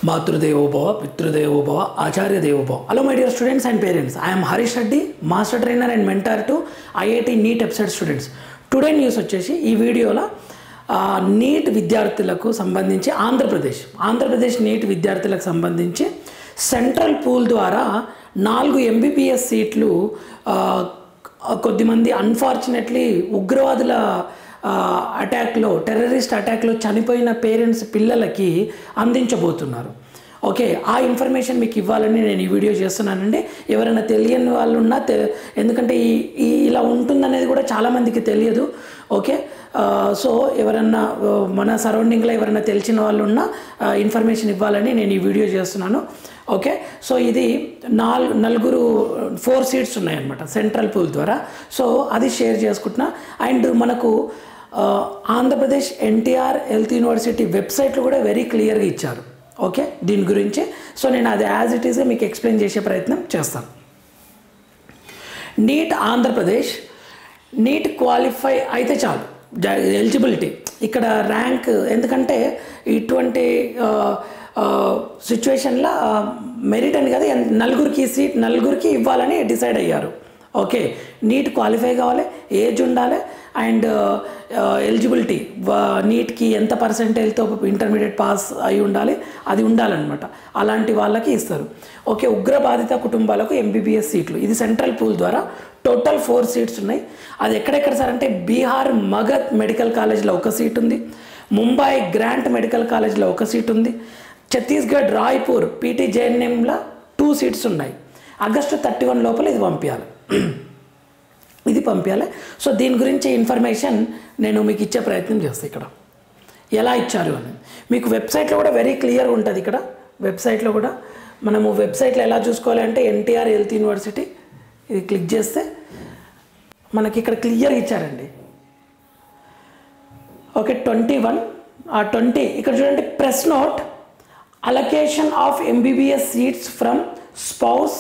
Matrudevo Bhava, Pitrudevo Bhava, Acharya Devo Bhava. Hello my dear students and parents. I am Harish Reddy, Master Trainer and Mentor to IIT NEET Episode students. Today news వచ్చేసి ఈ వీడియోలో neat విద్యార్థులకు సంబంధించి Andhra Pradesh neat విద్యార్థులకు సంబంధించి central pool ద్వారా 4 MBBS సీట్లు కొద్దిమంది అన్ఫార్చునేట్లీ ఉగ్రవాదుల అటాక్లో టెర్రరిస్ట్ అటాక్లో చనిపోయిన పేరెంట్స్ పిల్లలకి అందించబోతున్నారు. ఓకే, ఆ ఇన్ఫర్మేషన్ మీకు ఇవ్వాలని నేను ఈ వీడియో చేస్తున్నానండి. ఎవరైనా తెలియని వాళ్ళు ఉన్నా ఎందుకంటే ఇలా ఉంటుందనేది కూడా చాలామందికి తెలియదు. ఓకే, సో ఎవరన్నా మన సరౌండింగ్లో ఎవరైనా తెలిసిన వాళ్ళు ఉన్నా ఇన్ఫర్మేషన్ ఇవ్వాలని నేను ఈ వీడియో చేస్తున్నాను. ఓకే, సో ఇది 4 సీట్స్ ఉన్నాయన్నమాట సెంట్రల్ పూల్ ద్వారా. సో అది షేర్ చేసుకుంటున్నా. అండ్ మనకు ఆంధ్రప్రదేశ్ ఎన్టీఆర్ హెల్త్ యూనివర్సిటీ వెబ్సైట్లో కూడా వెరీ క్లియర్గా ఇచ్చారు. ఓకే, దీని గురించి సో నేను అది యాజ్ ఇట్ ఈస్గా మీకు ఎక్స్ప్లెయిన్ చేసే ప్రయత్నం చేస్తాను. నీట్ ఆంధ్రప్రదేశ్ నీట్ క్వాలిఫై అయితే చాలు, ఎలిజిబిలిటీ ఇక్కడ ర్యాంక్, ఎందుకంటే ఇటువంటి సిచ్యువేషన్లో మెరిట్ అని కదా నలుగురికి ఇవ్వాలని డిసైడ్ అయ్యారు. ఓకే, నీట్ క్వాలిఫై కావాలి, ఏజ్ ఉండాలి అండ్ ఎలిజిబిలిటీ నీట్కి ఎంత పర్సెంటేజ్తో ఇంటర్మీడియట్ పాస్ అయి ఉండాలి, అది ఉండాలన్నమాట. అలాంటి వాళ్ళకి ఇస్తారు. ఓకే, ఉగ్రబాధిత కుటుంబాలకు MBBS సీట్లు, ఇది సెంట్రల్ పూల్ ద్వారా టోటల్ 4 సీట్స్ ఉన్నాయి. అది ఎక్కడెక్కడ సార్ అంటే బీహార్ మగధ్ మెడికల్ కాలేజ్లో 1 సీట్ ఉంది, ముంబై గ్రాంట్ మెడికల్ కాలేజ్లో 1 సీట్ ఉంది, ఛత్తీస్గఢ్ రాయ్పూర్ PTJNMలో 2 సీట్స్ ఉన్నాయి. ఆగస్టు 31 లోపల ఇది పంపించాలి. సో దీని గురించి ఇన్ఫర్మేషన్ నేను మీకు ఇచ్చే ప్రయత్నం చేస్తాను. ఇక్కడ ఎలా ఇచ్చారు అని మీకు వెబ్సైట్లో కూడా వెరీ క్లియర్ ఉంటుంది. ఇక్కడ వెబ్సైట్లో కూడా మనము వెబ్సైట్లో ఎలా చూసుకోవాలి అంటే ఎన్టీఆర్ హెల్త్ యూనివర్సిటీ ఇది క్లిక్ చేస్తే మనకి ఇక్కడ క్లియర్ ఇచ్చారండి. ఓకే, 20 ఇక్కడ చూడండి, press note allocation of MBBS seats from spouse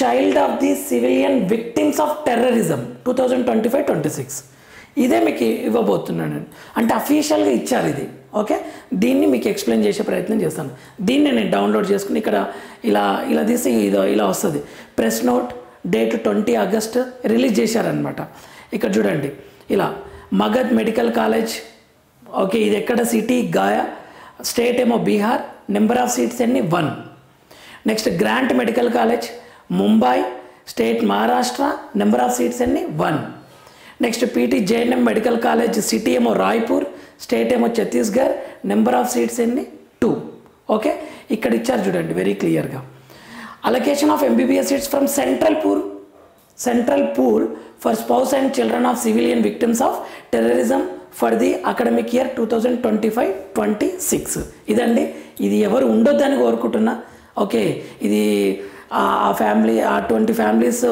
child of the civilian victims of terrorism 2025-26 ఇదే మీకు ఇవ్వబోతున్నాను. అంటే అఫీషియల్గా ఇచ్చారు ఇది. ఓకే, దీన్ని మీకు ఎక్స్ప్లెయిన్ చేసే ప్రయత్నం చేస్తాను. దీన్ని నేను డౌన్లోడ్ చేసుకుని ఇక్కడ ఇలా తీసి ఇలా వస్తుంది. Press note date 20 August release చేశారనమాట. ఇక్కడ చూడండి, ఇలా మగధ్ మెడికల్ కాలేజ్. ఓకే, ఇది ఎక్కడ సిటీ గాయా, స్టేట్ ఏమో బీహార్, నెంబర్ ఆఫ్ సీట్స్ ఎన్ని 1. Next grant medical college Mumbai, state Maharashtra, number of seats ఎన్ని 1. Next PTJNM medical college city ఏమో రాయ్పూర్, స్టేట్ ఏమో ఛత్తీస్గఢ్, నెంబర్ ఆఫ్ సీట్స్ ఎన్ని 2. ఓకే, ఇక్కడ ఇచ్చారు చూడండి వెరీ క్లియర్గా. Allocation of MBBS seats from central pool for spouse and children of civilian victims of terrorism for the academic year 2025-26 ఇదండి. ఇది ఎవరు ఉండొద్దని కోరుకుంటున్నా. ఓకే, ఇది ఆ ఫ్యామిలీ అటువంటి ఫ్యామిలీస్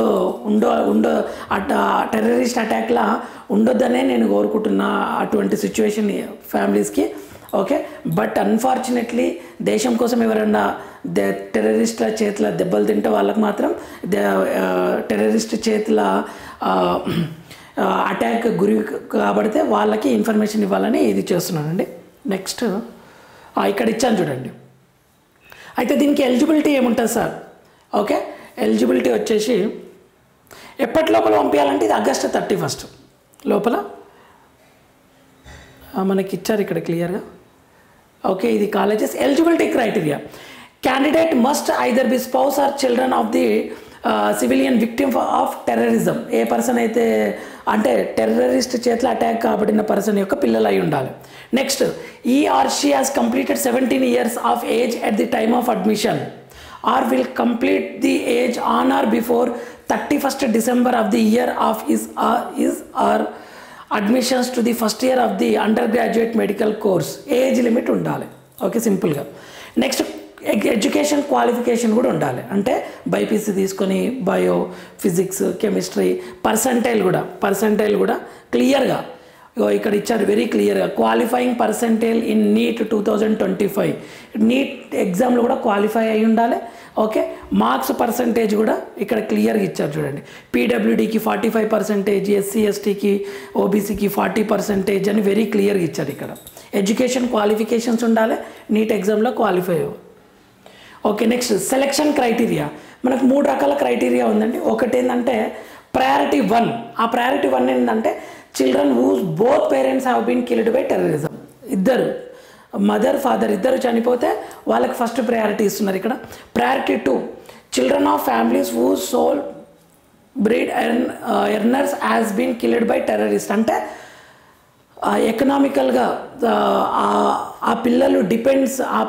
టెర్రరిస్ట్ అటాక్లా ఉండొద్దనే నేను కోరుకుంటున్నా, అటువంటి సిచ్యువేషన్ ఫ్యామిలీస్కి. ఓకే, బట్ అన్ఫార్చునేట్లీ దేశం కోసం ఎవరైనా టెర్రరిస్ట్ల చేతుల దెబ్బలు తింటే వాళ్ళకి మాత్రం టెర్రరిస్ట్ చేతుల అటాక్ గురి కాబడితే వాళ్ళకి ఇన్ఫర్మేషన్ ఇవ్వాలని ఇది చేస్తున్నానండి. నెక్స్ట్ ఇక్కడ ఇచ్చాను చూడండి. అయితే దీనికి ఎలిజిబిలిటీ ఏముంటుంది సార్? ఓకే, ఎలిజిబిలిటీ వచ్చేసి ఎప్పటి లోపల పంపించాలంటే ఇది ఆగస్టు 31 లోపల మనకి ఇచ్చారు ఇక్కడ క్లియర్గా. ఓకే, ఇది colleges eligibility criteria. Candidate must either B spouse are children of the civilian victim of terrorism, A person అయితే అంటే టెర్రరిస్ట్ చేతిలో అటాక్ కాబడిన పర్సన్ యొక్క పిల్లలు అయి ఉండాలి. Next he or she has completed 17 years of age at the time of admission or will complete the age on or before 31st December of the year of his or admissions to the first year of the undergraduate medical course. Age limit ఉండాలి. Okay, సింపుల్గా. Next education qualification కూడా ఉండాలి. అంటే BiPC తీసుకొని bio, physics, chemistry, percentile కూడా క్లియర్గా ఇక్కడ ఇచ్చారు వెరీ క్లియర్గా. Qualifying percentile in NEET 2025 NEET ఎగ్జామ్లో కూడా క్వాలిఫై అయి ఉండాలి. ఓకే, మార్క్స్ పర్సంటేజ్ కూడా ఇక్కడ క్లియర్గా ఇచ్చారు చూడండి. PWDకి 45%, SC STకి OBCకి 40% అని వెరీ క్లియర్గా ఇచ్చారు ఇక్కడ. ఎడ్యుకేషన్ క్వాలిఫికేషన్స్ ఉండాలి, నీట్ ఎగ్జామ్లో qualify okay, next selection criteria. మనకు 3 రకాల క్రైటీరియా ఉందండి. ఒకటి ఏంటంటే ప్రయారిటీ 1. ఆ ప్రయారిటీ 1 ఏంటంటే children whose both parents have been killed by terrorism. ఇద్దరు మదర్ ఫాదర్ ఇద్దరు చనిపోతే వాళ్ళకి ఫస్ట్ ప్రయారిటీ ఇస్తున్నారు ఇక్కడ. Priority 2 children of families whose sole bread earners has been killed by terrorist. అంటే ఎకనామికల్గా ఆ పిల్లలు డిపెండ్స్ ఆ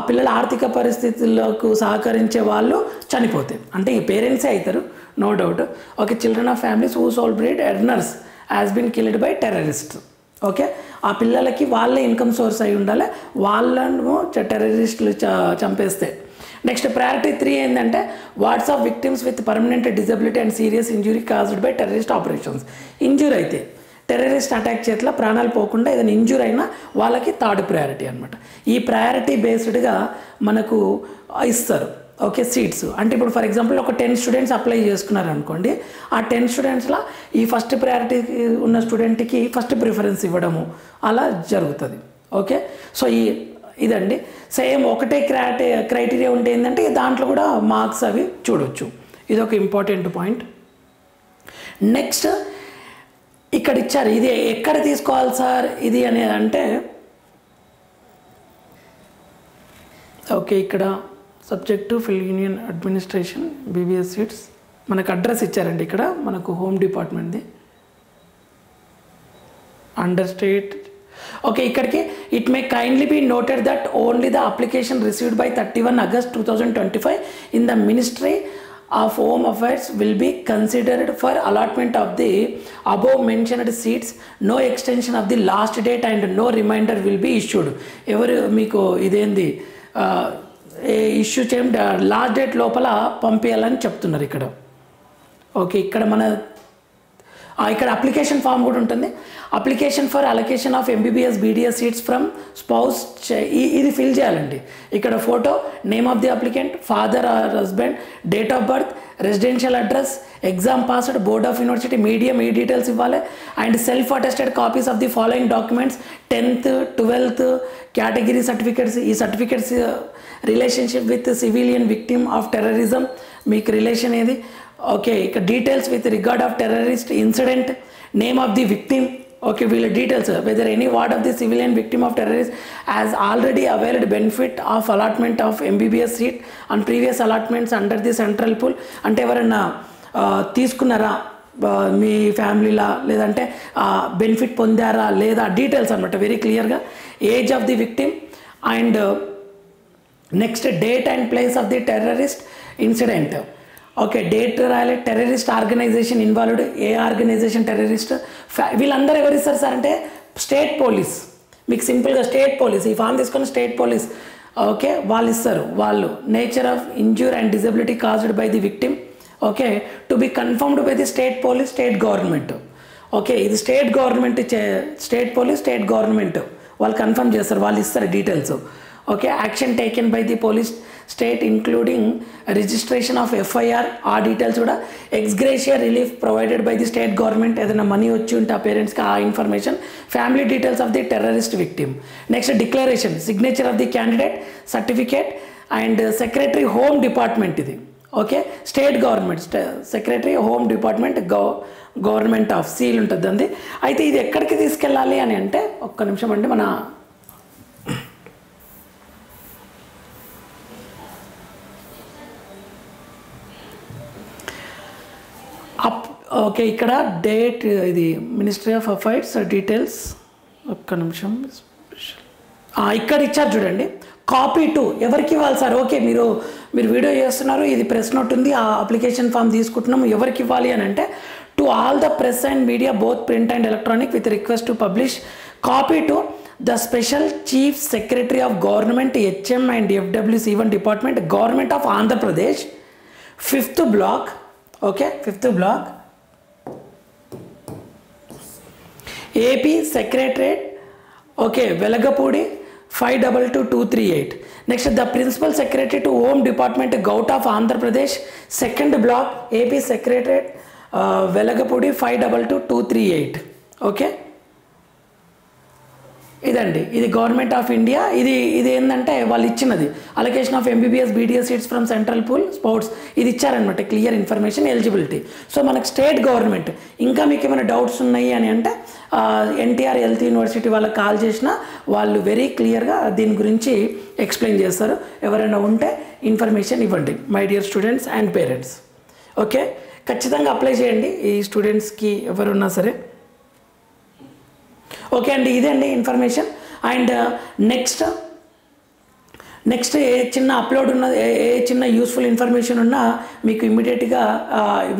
పిల్లల ఆర్థిక పరిస్థితులకు సహకరించే వాళ్ళు చనిపోతే అంటే ఈ పేరెంట్సే అవుతారు, no doubt. Okay, children of families who sole bread earners has been killed by terrorist. Okay, ఆ పిల్లలకి వాళ్ళే ఇన్కమ్ సోర్స్ అయి ఉండాలి, వాళ్ళను టెర్రరిస్టులు చంపేస్తే. నెక్స్ట్ ప్రయారిటీ 3 ఏంటంటే wards of victims with permanent disability and serious injury caused by terrorist operations. Injure అయితే టెర్రరిస్ట్ అటాక్ చేతిలో ప్రాణాలు పోకుండా ఏదైనా ఇంజూర్ అయినా వాళ్ళకి థర్డ్ ప్రయారిటీ అనమాట. ఈ ప్రయారిటీ బేస్డ్గా మనకు ఇస్తారు. ఓకే, సీట్స్ అంటే ఇప్పుడు ఫర్ ఎగ్జాంపుల్ ఒక 10 స్టూడెంట్స్ అప్లై చేసుకున్నారు అనుకోండి, ఆ 10 స్టూడెంట్స్లో ఈ ఫస్ట్ ప్రయారిటీ ఉన్న స్టూడెంట్కి ఫస్ట్ ప్రిఫరెన్స్ ఇవ్వడము అలా జరుగుతుంది. ఓకే, సో ఇదండి సేమ్ ఒకటే క్రైటీరియా ఉంటే ఏంటంటే దాంట్లో కూడా మార్క్స్ అవి చూడవచ్చు. ఇది ఒక ఇంపార్టెంట్ పాయింట్. నెక్స్ట్ ఇక్కడ ఇచ్చారు, ఇది ఎక్కడ తీసుకోవాలి సార్ ఇది అనేది అంటే ఓకే ఇక్కడ subject fill union administration BBS seats మనకు అడ్రస్ ఇచ్చారండి. ఇక్కడ మనకు హోమ్ డిపార్ట్మెంట్ది అండర్ స్టేట్. ఓకే, ఇక్కడికి it may kindly be noted that only the application received by 31 August 2025 in the ministry of Home Affairs will be considered for allotment of the above mentioned seats. No extension of the last date and no reminder will be issued. ఎవరు మీకు ఇదేంది issue చేయండి last date లోపల పంపించాలని చెప్తున్నారు ఇక్కడ. Okay, ఇక్కడ ఇక్కడ అప్లికేషన్ ఫామ్ కూడా ఉంటుంది. Application for allocation of MBBS BDS seats from spouse ఇది ఫిల్ చేయాలండి. ఇక్కడ photo, name of the applicant, father or husband, date of birth, residential address, exam passed, board of university, medium ఈ details ఇవ్వాలి. And self attested copies of the following documents 10th 12th category certificates. ఈ certificates relationship with civilian victim of terrorism మీకు relation ఏది. Okay, ఇక details with regard of terrorist incident, name of the victim. Okay, వీళ్ళ details whether any ward of the civilian victim of terrorist as already availed benefit of allotment of MBBS seat and previous allotments under the central pool. అంటే ఎవరైనా తీసుకున్నారా మీ ఫ్యామిలీలా, లేదంటే benefit పొందారా లేదా, details అనమాట very క్లియర్గా. Age of the victim and next date and place of the terrorist incident. Okay, date రాయాలి. Terrorist organisation involved, ఏ organisation terrorist. వీళ్ళందరూ ఎవరు ఇస్తారు సార్ అంటే స్టేట్ పోలీస్. మీకు సింపుల్గా స్టేట్ పోలీస్ ఈ ఫామ్ తీసుకొని స్టేట్ పోలీస్ ఓకే వాళ్ళు ఇస్తారు. వాళ్ళు nature of injure and disability caused by the victim. Okay, to be confirmed by the state police, state government. Okay, ఇది state government state police state government వాళ్ళు confirm చేస్తారు, వాళ్ళు ఇస్తారు details. Okay, action taken by the police state including registration of FIR, ఆ details కూడా. Ex gratia relief provided by the state government, ఏదైనా money వచ్చి ఉంటే ఆ పేరెంట్స్కి ఆ information. Family details of the terrorist victim. Next declaration, signature of the candidate, certificate and secretary home department ఇది. Okay, state government secretary home department government of seal ఉంటుంది అండి. అయితే ఇది ఎక్కడికి తీసుకెళ్ళాలి అని అంటే ఒక్క నిమిషం అండి, మన ఓకే ఇక్కడ డేట్ ఇది మినిస్ట్రీ ఆఫ్ అఫైర్స్ డీటెయిల్స్. ఒక్క నిమిషం, ఇక్కడ ఇచ్చారు చూడండి. కాపీ 2 ఎవరికి ఇవ్వాలి సార్? ఓకే, మీరు వీడియో చేస్తున్నారు, ఇది ప్రెస్ నోట్ ఉంది, ఆ అప్లికేషన్ ఫామ్ తీసుకుంటున్నాము, ఎవరికి ఇవ్వాలి అని అంటే to all the press and media both print and electronic with request to publish. Copy 2 the special chief secretary of government HM and FWC1 department government of Andhra Pradesh 5th block. Okay, 5th block AP secretariat. Okay, Velagapudi 522238. Next the principal secretary to home department govt of Andhra Pradesh 2nd block AP secretariat Velagapudi 522238. Okay, ఇదండి, ఇది government of India, ఇది ఏంటంటే వాళ్ళు ఇచ్చినది allocation of MBBS BDS seats from central pool sports, ఇది ఇచ్చారనమాట clear information eligibility. So మనకు state government ఇంకా మీకు ఏమైనా డౌట్స్ ఉన్నాయి అని అంటే ఎన్టీఆర్ హెల్త్ యూనివర్సిటీ వాళ్ళకి కాల్ చేసినా వాళ్ళు వెరీ క్లియర్గా దీని గురించి ఎక్స్ప్లెయిన్ చేస్తారు. ఎవరైనా ఉంటే ఇన్ఫర్మేషన్ ఇవ్వండి my dear students and parents. Okay, ఖచ్చితంగా అప్లై చేయండి ఈ స్టూడెంట్స్కి ఎవరున్నా సరే. ఓకే అండి, ఇదే అండి ఇన్ఫర్మేషన్. అండ్ నెక్స్ట్ ఏ చిన్న అప్లోడ్ ఉన్న ఏ చిన్న యూస్ఫుల్ ఇన్ఫర్మేషన్ ఉన్నా మీకు ఇమ్మీడియట్గా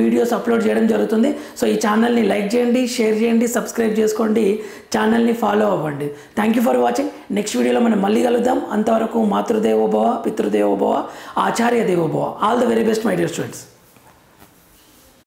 వీడియోస్ అప్లోడ్ చేయడం జరుగుతుంది. సో ఈ ఛానల్ని లైక్ చేయండి, షేర్ చేయండి, సబ్స్క్రైబ్ చేసుకోండి, ఛానల్ని ఫాలో అవ్వండి. Thank you for watching. Next వీడియోలో మనం మళ్ళీ కలుద్దాం. అంతవరకు మాతృదేవోభవ, పితృదేవోభవ, ఆచార్య దేవోభవ. All the very best my dear students.